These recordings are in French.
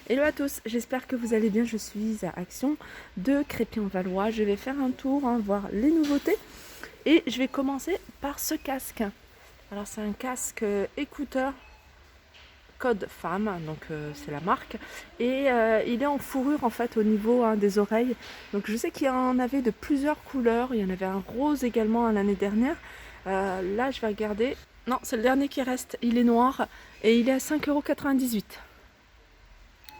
Hello à tous, j'espère que vous allez bien. Je suis à Action de Crépy-en-Valois. Je vais faire un tour, voir les nouveautés. Et je vais commencer par ce casque. Alors c'est un casque écouteur code femme, donc c'est la marque. Et il est en fourrure en fait au niveau des oreilles. Donc je sais qu'il y en avait de plusieurs couleurs. Il y en avait un rose également l'année dernière. Là je vais regarder. Non, c'est le dernier qui reste. Il est noir et il est à 5,98 €.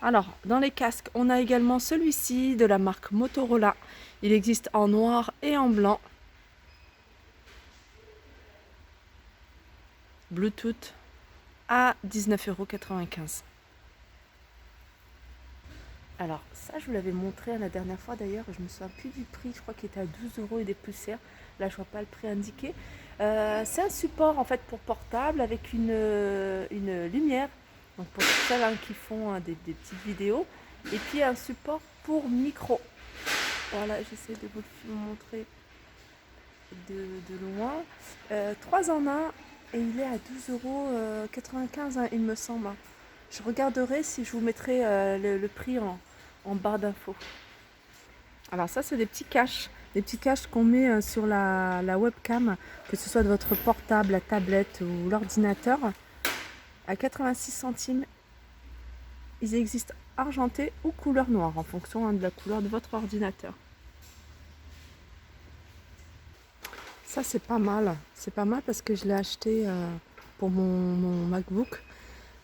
Alors, dans les casques, on a également celui-ci de la marque Motorola. Il existe en noir et en blanc. Bluetooth à 19,95 €. Alors, ça, je vous l'avais montré la dernière fois d'ailleurs. Je me souviens plus du prix. Je crois qu'il était à 12 € et des poussières. Là, je vois pas le prix indiqué. C'est un support en fait pour portable avec une lumière. Donc, pour celles qui font des petites vidéos. Et puis, un support pour micro. Voilà, j'essaie de vous le montrer de loin. 3 en 1 et il est à 12,95 € il me semble. Je regarderai si je vous mettrai le prix en barre d'infos. Alors ça c'est des petits caches. Des petits caches qu'on met sur la webcam, que ce soit de votre portable, la tablette ou l'ordinateur. À 86 centimes. Ils existent argentés ou couleur noire en fonction de la couleur de votre ordinateur. Ça c'est pas mal. C'est pas mal parce que je l'ai acheté pour mon MacBook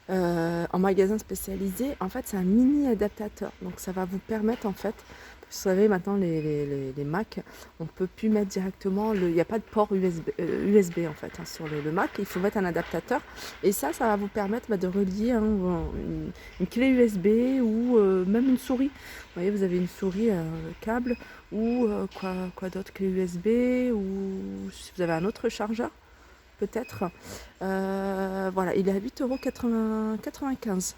en magasin spécialisé. En fait c'est un mini adaptateur. Donc ça va vous permettre en fait, vous savez maintenant les Mac, on ne peut plus mettre directement, il n'y a pas de port USB en fait sur le Mac. Il faut mettre un adaptateur. Et ça va vous permettre de relier une clé USB ou même une souris. Vous voyez, vous avez une souris câble ou quoi d'autre, clé USB, ou si vous avez un autre chargeur peut-être. Voilà, il est à 8,95 €.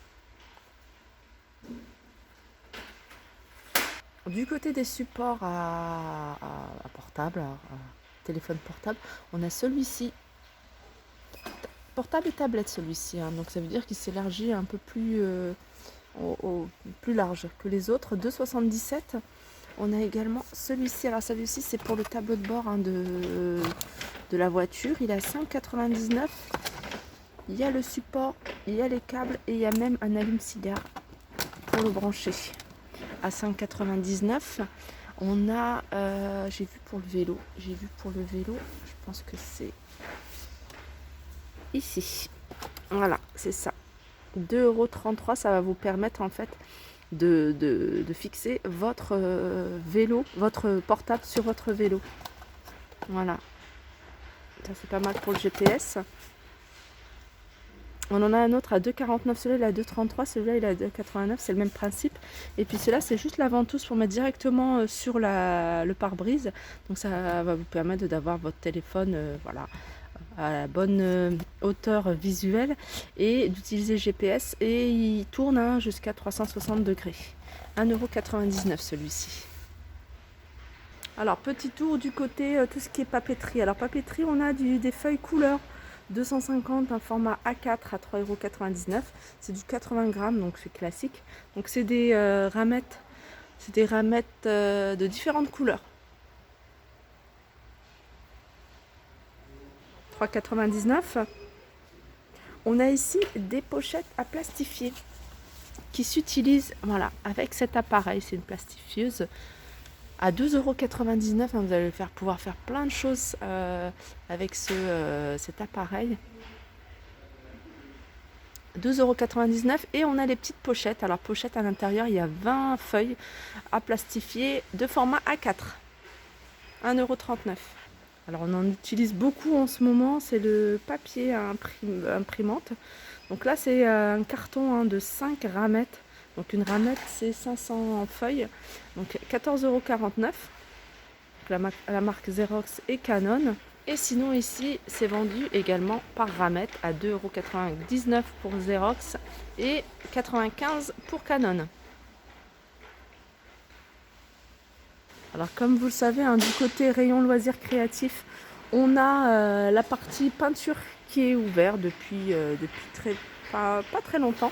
Du côté des supports à portable, à téléphone portable, on a celui-ci. Portable et tablette celui-ci, donc ça veut dire qu'il s'élargit un peu plus, plus large que les autres. 2,77 €. On a également celui-ci. Alors celui-ci c'est pour le tableau de bord de la voiture. Il est à 5,99 €. Il y a le support, il y a les câbles et il y a même un allume-cigare pour le brancher. À 5,99 €. On a, j'ai vu pour le vélo, je pense que c'est ici. Voilà, c'est ça. 2,33 €. Ça va vous permettre en fait de fixer votre vélo, votre portable sur votre vélo. Voilà. Ça c'est pas mal pour le GPS. On en a un autre à 2,49 €, celui-là il est à 2,33 €, celui-là il est à 2,89 €, c'est le même principe. Et puis celui-là c'est juste la ventouse pour mettre directement sur le pare-brise. Donc ça va vous permettre d'avoir votre téléphone voilà, à la bonne hauteur visuelle et d'utiliser GPS. Et il tourne jusqu'à 360 degrés. 1,99 € celui-ci. Alors petit tour du côté tout ce qui est papeterie. Alors papeterie, on a des feuilles couleur. 250, un format A4 à 3,99 €. C'est du 80 grammes, donc c'est classique. Donc c'est des ramettes, de différentes couleurs. 3,99 €. On a ici des pochettes à plastifier qui s'utilisent, voilà, avec cet appareil. C'est une plastifieuse. À 2,99 €, vous allez pouvoir faire plein de choses avec cet appareil. 2,99 € et on a les petites pochettes. Alors pochette à l'intérieur, il y a 20 feuilles à plastifier de format A4. 1,39 €. Alors on en utilise beaucoup en ce moment, c'est le papier à imprimante. Donc là c'est un carton de 5 ramettes. Donc une ramette c'est 500 feuilles. Donc 14,49 €. La marque Xerox et Canon. Et sinon ici c'est vendu également par ramette à 2,99 € pour Xerox et 95 € pour Canon. Alors comme vous le savez, du côté rayon loisirs créatifs, on a la partie peinture qui est ouverte depuis pas très longtemps.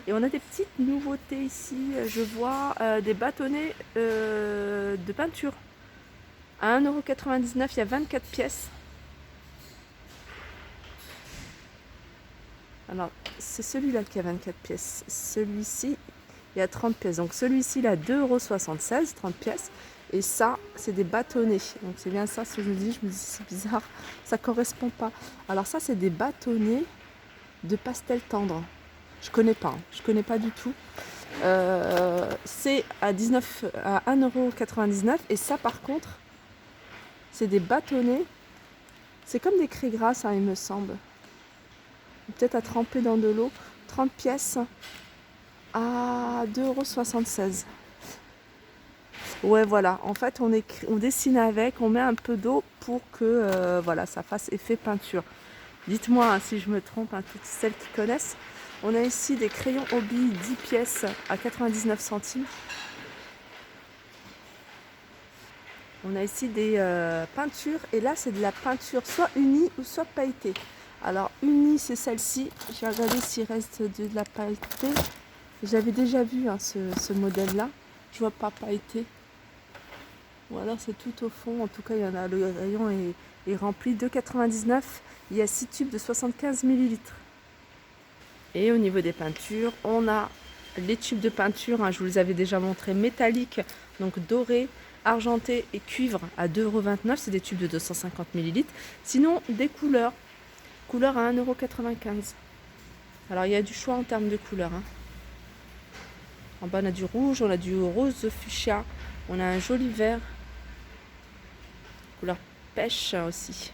Et on a des petites nouveautés ici. Je vois des bâtonnets de peinture. À 1,99 €, il y a 24 pièces. Alors, c'est celui-là qui a 24 pièces. Celui-ci, il y a 30 pièces. Donc celui-ci, il a 2,76 €, 30 pièces. Et ça, c'est des bâtonnets. Donc c'est bien ça, ce que je me dis, c'est bizarre, ça correspond pas. Alors ça, c'est des bâtonnets de pastel tendre. Je connais pas, hein. Je connais pas du tout. C'est à 1,99 € et ça par contre, c'est des bâtonnets. C'est comme des craies grasses, hein, il me semble. Peut-être à tremper dans de l'eau. 30 pièces à 2,76 €. Ouais, voilà. En fait, on dessine avec, on met un peu d'eau pour que voilà, ça fasse effet peinture. Dites-moi hein, si je me trompe, hein, toutes celles qui connaissent. On a ici des crayons Hobby 10 pièces à 99 centimes. On a ici des peintures et là c'est de la peinture soit unie ou soit pailletée. Alors unie c'est celle-ci. Je vais regarder s'il reste de la pailletée. J'avais déjà vu hein, ce modèle-là. Je vois pas pailleté. Ou alors c'est tout au fond. En tout cas, il y en a, le rayon est rempli. 2,99 €. Il y a 6 tubes de 75 ml. Et au niveau des peintures, on a les tubes de peinture, hein, je vous les avais déjà montré, métalliques, donc dorés, argentés et cuivre à 2,29 €. C'est des tubes de 250 ml. Sinon, des couleurs. Couleurs à 1,95 €. Alors, il y a du choix en termes de couleurs. Hein. En bas, on a du rouge, on a du rose fuchsia, on a un joli vert. Couleur pêche aussi.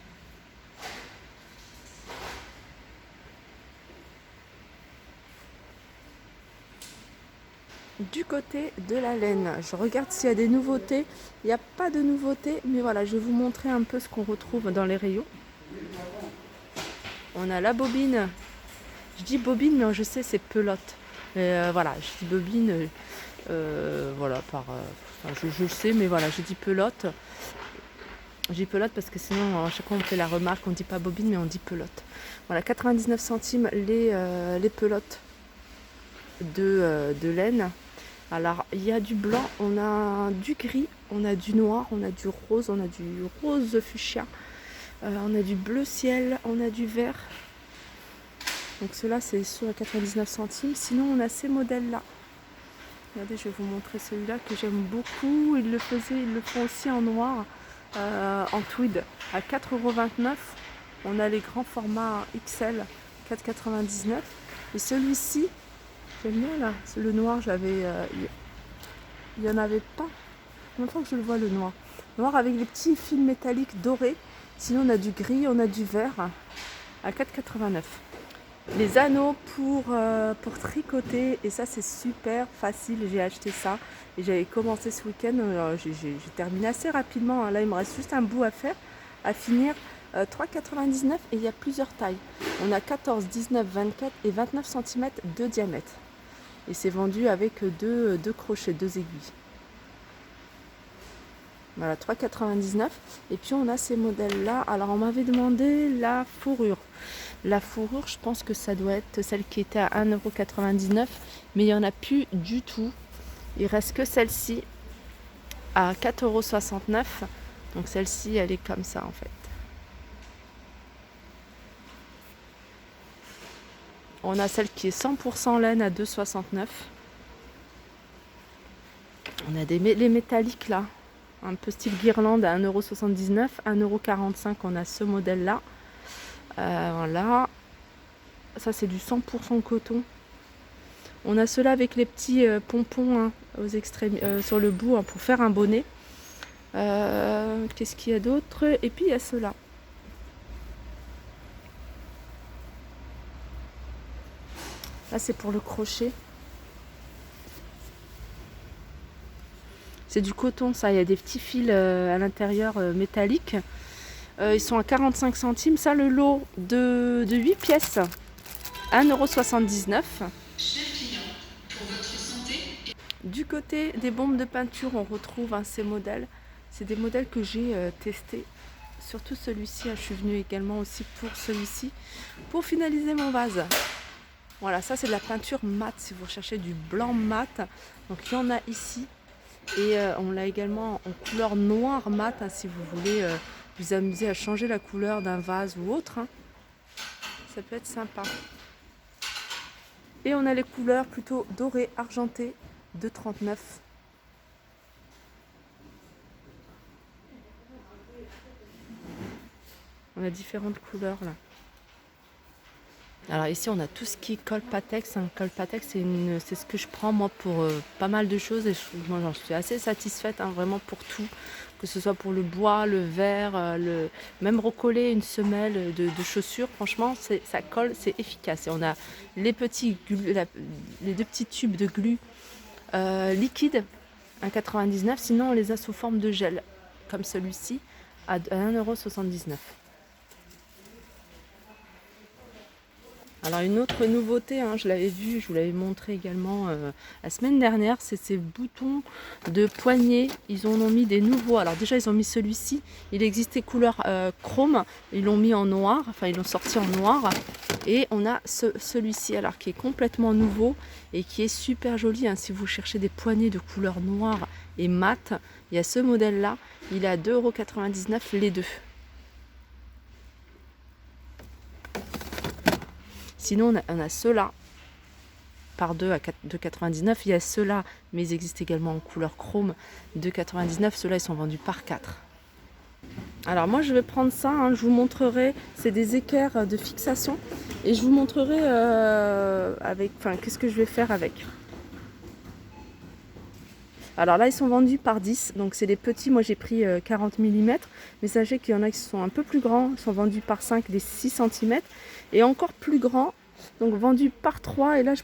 Du côté de la laine, je regarde s'il y a des nouveautés. Il n'y a pas de nouveautés, mais voilà, je vais vous montrer un peu ce qu'on retrouve dans les rayons. On a la bobine. Je dis bobine, mais je sais c'est pelote. Voilà, je dis bobine. Voilà, je sais, mais voilà, je dis pelote. Je dis pelote parce que sinon, à chaque fois, on fait la remarque, on ne dit pas bobine, mais on dit pelote. Voilà, 99 centimes les pelotes de laine. Alors, il y a du blanc, on a du gris, on a du noir, on a du rose, on a du rose fuchsia, on a du bleu ciel, on a du vert. Donc ceux-là, c'est sur à 99 centimes. Sinon, on a ces modèles-là. Regardez, je vais vous montrer celui-là que j'aime beaucoup. Ils le font aussi en noir, en tweed, à 4,29 €. On a les grands formats XL, 4,99 €. Et celui-ci, j'aime bien là, le noir, il n'y en avait pas. Combien de fois que je le vois le noir. Noir avec les petits fils métalliques dorés. Sinon on a du gris, on a du vert à 4,89 €. Les anneaux pour tricoter. Et ça c'est super facile. J'ai acheté ça. Et j'avais commencé ce week-end. J'ai terminé assez rapidement. Là il me reste juste un bout à finir. 3,99 € et il y a plusieurs tailles. On a 14, 19, 24 et 29 cm de diamètre. Et c'est vendu avec deux crochets, 2 aiguilles. Voilà, 3,99 €. Et puis on a ces modèles-là. Alors on m'avait demandé la fourrure. La fourrure, je pense que ça doit être celle qui était à 1,99 €. Mais il n'y en a plus du tout. Il reste que celle-ci à 4,69 €. Donc celle-ci, elle est comme ça en fait. On a celle qui est 100% laine à 2,69 €. On a les métalliques là, un peu style guirlande à 1,79 €. 1,45 € on a ce modèle-là. Voilà. Ça c'est du 100% coton. On a ceux-là avec les petits pompons hein, aux sur le bout hein, pour faire un bonnet. Qu'est-ce qu'il y a d'autre? Et puis il y a ceux-là. Là c'est pour le crochet. C'est du coton ça, il y a des petits fils à l'intérieur métalliques. Ils sont à 45 centimes. Ça le lot de 8 pièces, 1,79 €. Du côté des bombes de peinture, on retrouve hein, ces modèles. C'est des modèles que j'ai testés. Surtout celui-ci, je suis venue également aussi pour celui-ci, pour finaliser mon vase. Voilà, ça c'est de la peinture mat si vous recherchez du blanc mat. Donc il y en a ici. Et on l'a également en couleur noire mat, hein, si vous voulez vous amuser à changer la couleur d'un vase ou autre, hein. Ça peut être sympa. Et on a les couleurs plutôt dorées, argentées, de 39. On a différentes couleurs là. Alors ici on a tout ce qui est Colpatex. Colpatex c'est ce que je prends moi pour pas mal de choses et moi j'en suis assez satisfaite, hein, vraiment pour tout. Que ce soit pour le bois, le verre, même recoller une semelle de chaussures, franchement ça colle, c'est efficace. Et on a les les deux petits tubes de glu liquide, 1,99 €. Sinon on les a sous forme de gel, comme celui-ci, à 1,79 €. Alors une autre nouveauté, hein, je l'avais vu, je vous l'avais montré également la semaine dernière, c'est ces boutons de poignée. Ils en ont mis des nouveaux. Alors déjà ils ont mis celui-ci, il existait couleur chrome, ils l'ont mis en noir, enfin ils l'ont sorti en noir. Et on a celui-ci alors qui est complètement nouveau et qui est super joli, hein, si vous cherchez des poignées de couleur noire et mat. Il y a ce modèle là, il est à 2,99 € les deux. Sinon, on a ceux-là, par 2 à 2,99 €. Il y a ceux-là, mais ils existent également en couleur chrome, 2,99 €. Ceux-là, ils sont vendus par 4. Alors moi, je vais prendre ça, hein, je vous montrerai. C'est des équerres de fixation. Et je vous montrerai qu'est-ce que je vais faire avec. Alors là, ils sont vendus par 10. Donc c'est les petits. Moi, j'ai pris 40 mm. Mais sachez qu'il y en a qui sont un peu plus grands. Ils sont vendus par 5, des 6 cm. Et encore plus grands. Donc vendus par 3. Et là,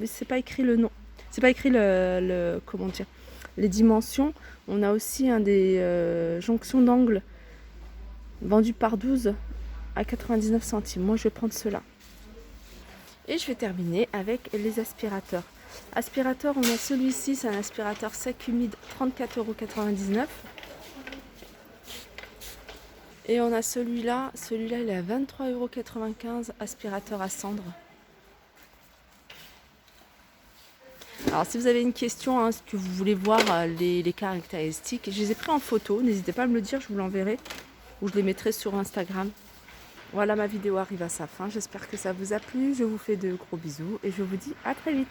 c'est pas écrit le nom. C'est pas écrit comment dire, les dimensions. On a aussi des jonctions d'angle vendus par 12 à 99 centimes. Moi, je vais prendre ceux-là. Et je vais terminer avec les aspirateurs. Aspirateur, on a celui-ci, c'est un aspirateur sec humide, 34,99 €. Et on a celui-là, il est à 23,95 €, aspirateur à cendre. Alors si vous avez une question, hein, que vous voulez voir les caractéristiques, je les ai pris en photo, n'hésitez pas à me le dire, je vous l'enverrai ou je les mettrai sur Instagram. Voilà, ma vidéo arrive à sa fin, j'espère que ça vous a plu, je vous fais de gros bisous et je vous dis à très vite.